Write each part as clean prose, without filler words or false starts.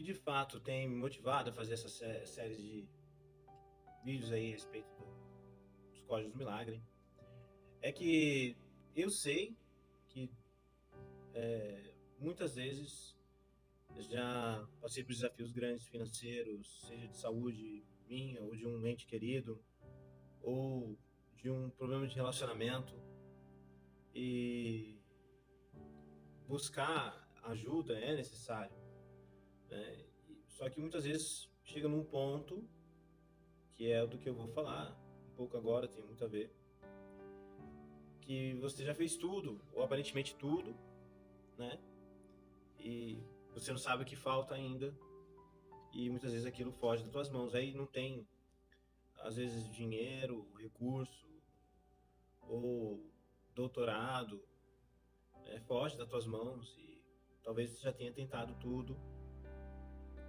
de fato tem me motivado a fazer essa série de vídeos aí a respeito dos códigos do milagre é que eu sei que muitas vezes já passei por desafios grandes financeiros, seja de saúde minha ou de um ente querido, ou de um problema de relacionamento, e buscar ajuda é necessário, né? Só que muitas vezes chega num ponto, que é do que eu vou falar um pouco agora, tem muito a ver, que você já fez tudo, ou aparentemente tudo, né? E você não sabe o que falta ainda, e muitas vezes aquilo foge das tuas mãos. Aí não tem, às vezes, dinheiro, recurso, ou doutorado, né? Foge das tuas mãos, e talvez você já tenha tentado tudo,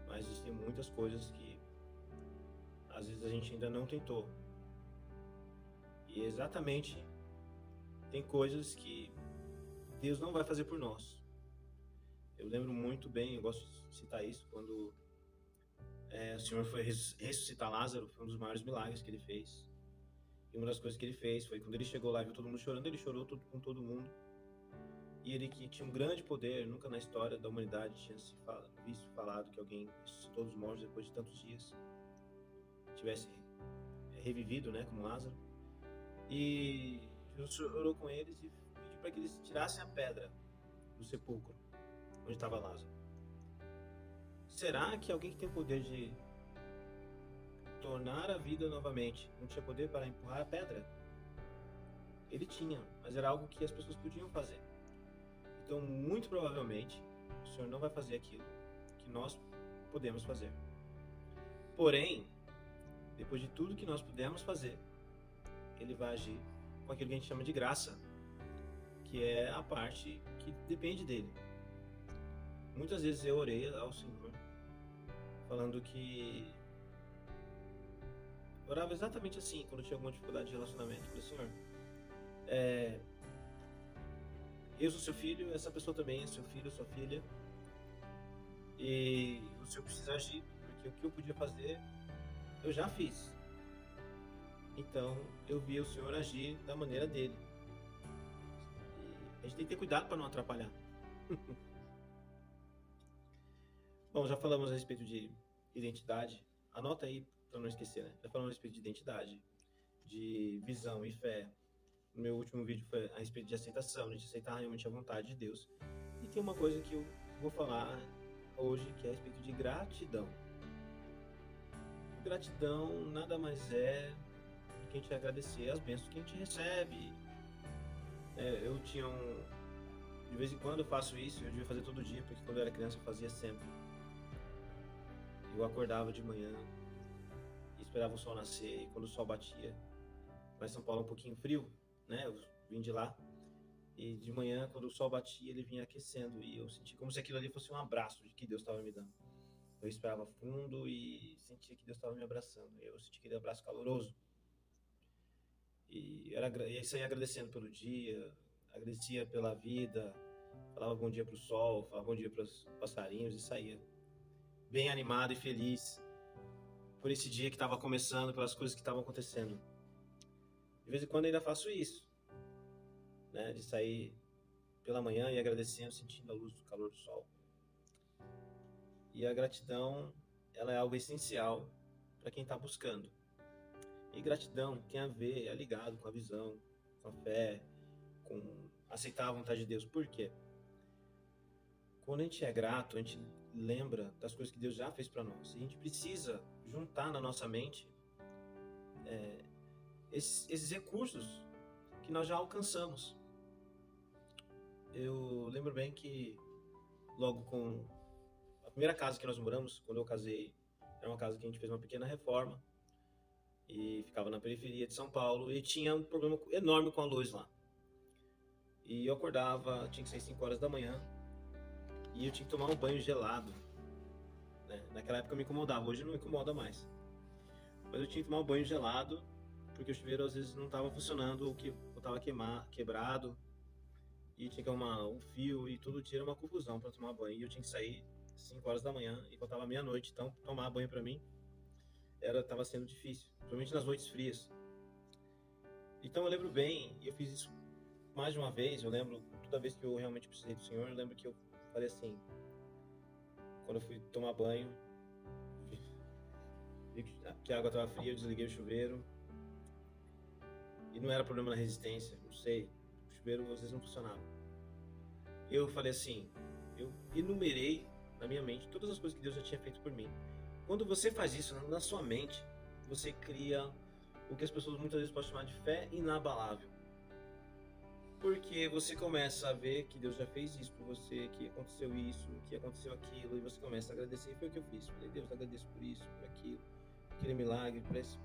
mas existem muitas coisas que às vezes a gente ainda não tentou. E exatamente tem coisas que Deus não vai fazer por nós. Eu lembro muito bem, eu gosto de citar isso, quando o Senhor foi ressuscitar Lázaro, foi um dos maiores milagres que ele fez. E uma das coisas que ele fez foi, quando ele chegou lá e viu todo mundo chorando, ele chorou com todo mundo. E ele, que tinha um grande poder, nunca na história da humanidade tinha se visto falado que alguém ressuscitou dos mortos depois de tantos dias, tivesse revivido, né, como Lázaro. E Jesus orou com eles e pediu para que eles tirassem a pedra do sepulcro onde estava Lázaro. Será que alguém que tem o poder de tornar a vida novamente não tinha poder para empurrar a pedra? Ele tinha, mas era algo que as pessoas podiam fazer. Então, muito provavelmente, o Senhor não vai fazer aquilo que nós podemos fazer. Porém, depois de tudo que nós pudemos fazer, Ele vai agir com aquilo que a gente chama de graça, que é a parte que depende dele. Muitas vezes eu orei ao Senhor, falando que orava exatamente assim, quando tinha alguma dificuldade de relacionamento. Eu falei: Senhor, eu sou seu filho, essa pessoa também é seu filho, sua filha, e o Senhor precisa agir, porque o que eu podia fazer, eu já fiz. Então, eu vi o Senhor agir da maneira dele. E a gente tem que ter cuidado para não atrapalhar. Bom, já falamos a respeito de identidade. Anota aí para não esquecer, né? Já falamos a respeito de identidade, de visão e fé. No meu último vídeo foi a respeito de aceitação, de aceitar realmente a vontade de Deus. E tem uma coisa que eu vou falar hoje, que é a respeito de gratidão. Gratidão nada mais é do que a gente agradecer as bênçãos que a gente recebe. Eu tinha de vez em quando eu faço isso, eu devia fazer todo dia, porque quando eu era criança eu fazia sempre. Eu acordava de manhã e esperava o sol nascer, e quando o sol batia, mas São Paulo é um pouquinho frio, né? Eu vim de lá, e de manhã, quando o sol batia, ele vinha aquecendo, e eu senti como se aquilo ali fosse um abraço de que Deus estava me dando. Eu esperava fundo e sentia que Deus estava me abraçando. Eu senti aquele abraço caloroso. E ia sair agradecendo pelo dia, agradecia pela vida, falava bom dia para o sol, falava bom dia para os passarinhos e saía bem animado e feliz por esse dia que estava começando, pelas coisas que estavam acontecendo. De vez em quando ainda faço isso, né, de sair pela manhã e agradecendo, sentindo a luz do calor do sol. E a gratidão, ela é algo essencial para quem está buscando. E gratidão tem a ver, é ligado com a visão, com a fé, com aceitar a vontade de Deus. Por quê? Quando a gente é grato, a gente lembra das coisas que Deus já fez para nós. E a gente precisa juntar na nossa mente esses recursos que nós já alcançamos. Eu lembro bem que logo com a primeira casa que nós moramos, quando eu casei, era uma casa que a gente fez uma pequena reforma e ficava na periferia de São Paulo, e tinha um problema enorme com a luz lá. E eu acordava, tinha que sair 5 horas da manhã, e eu tinha que tomar um banho gelado, né? Naquela época me incomodava, hoje não me incomoda mais. Mas eu tinha que tomar um banho gelado, porque o chuveiro às vezes não estava funcionando, ou que estava quebrado. e tinha que arrumar um fio e todo dia era uma confusão para tomar banho. E eu tinha que sair 5 horas da manhã e voltava meia-noite, então tomar banho para mim tava sendo difícil, principalmente nas noites frias. Então eu lembro bem, e eu fiz isso mais de uma vez. Eu lembro, toda vez que eu realmente precisei do Senhor, eu lembro que eu falei assim, quando eu fui tomar banho, vi que a água estava fria, eu desliguei o chuveiro, e não era problema na resistência, não sei, o chuveiro às vezes não funcionava. Eu falei assim, eu enumerei na minha mente todas as coisas que Deus já tinha feito por mim. Quando você faz isso na sua mente, você cria o que as pessoas muitas vezes podem chamar de fé inabalável. Porque você começa a ver que Deus já fez isso por você, que aconteceu isso, que aconteceu aquilo, e você começa a agradecer. E foi o que eu fiz. Falei, Deus, agradeço por isso, por aquilo, aquele milagre, por isso.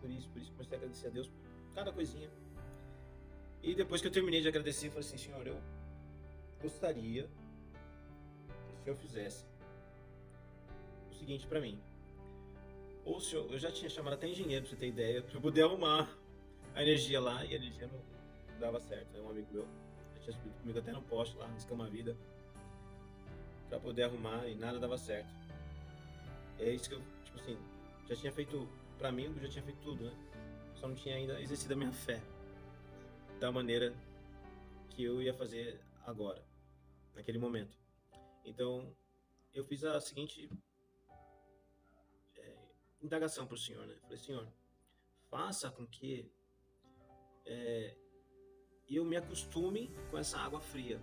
Comecei a agradecer a Deus por cada coisinha. E depois que eu terminei de agradecer, eu falei assim, Senhor, eu gostaria que o Senhor fizesse o seguinte para mim. Ou o Senhor, eu já tinha chamado até engenheiro, pra você ter ideia, para eu poder arrumar a energia lá, e a energia não dava certo. É um amigo meu, já tinha subido comigo até no poste lá, riscando a vida, para poder arrumar, e nada dava certo. É isso que eu, tipo assim, já tinha feito, para mim, eu já tinha feito tudo, né? Só não tinha ainda exercido a minha fé da maneira que eu ia fazer agora, naquele momento. Então, eu fiz a seguinte indagação para o Senhor, né? Falei, Senhor, faça com que eu me acostume com essa água fria,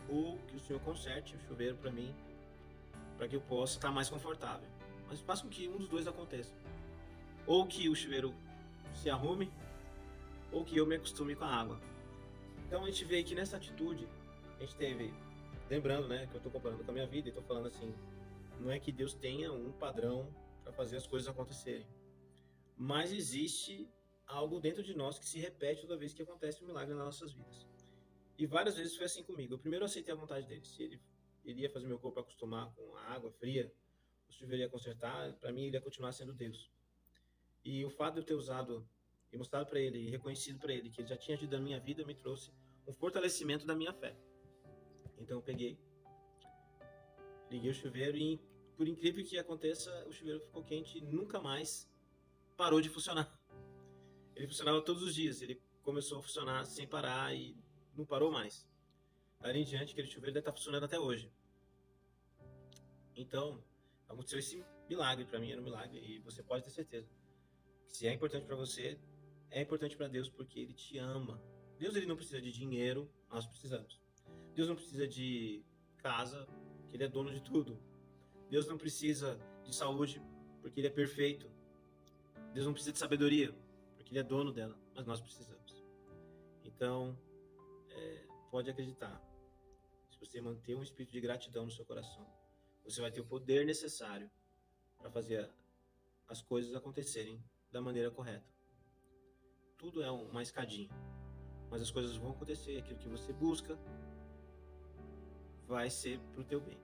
ou que o Senhor conserte o chuveiro para mim, para que eu possa estar mais confortável. Mas faça com que um dos dois aconteça. Ou que o chuveiro se arrume, ou que eu me acostume com a água. Então a gente vê que nessa atitude, a gente teve, lembrando, né, que eu estou comparando com a minha vida, e estou falando assim, não é que Deus tenha um padrão para fazer as coisas acontecerem, mas existe algo dentro de nós que se repete toda vez que acontece um milagre nas nossas vidas. E várias vezes foi assim comigo. Eu primeiro aceitei a vontade dele. Se ele iria fazer meu corpo acostumar com a água fria, o chuveiro ia consertar, para mim ele ia continuar sendo Deus. E o fato de eu ter usado e mostrado para ele, e reconhecido para ele que ele já tinha agido na minha vida, me trouxe um fortalecimento da minha fé. Então eu peguei, liguei o chuveiro e, por incrível que aconteça, o chuveiro ficou quente e nunca mais parou de funcionar. Ele funcionava todos os dias, ele começou a funcionar sem parar e não parou mais. Dali em diante, aquele chuveiro deve estar funcionando até hoje. Então, aconteceu esse milagre para mim, era um milagre, e você pode ter certeza que se é importante para você, é importante para Deus, porque Ele te ama. Deus, ele não precisa de dinheiro, nós precisamos. Deus não precisa de casa, porque Ele é dono de tudo. Deus não precisa de saúde, porque Ele é perfeito. Deus não precisa de sabedoria, porque Ele é dono dela, mas nós precisamos. Então, pode acreditar. Se você manter um espírito de gratidão no seu coração, você vai ter o poder necessário para fazer as coisas acontecerem da maneira correta. Tudo é uma escadinha, mas as coisas vão acontecer. Aquilo que você busca vai ser para o teu bem.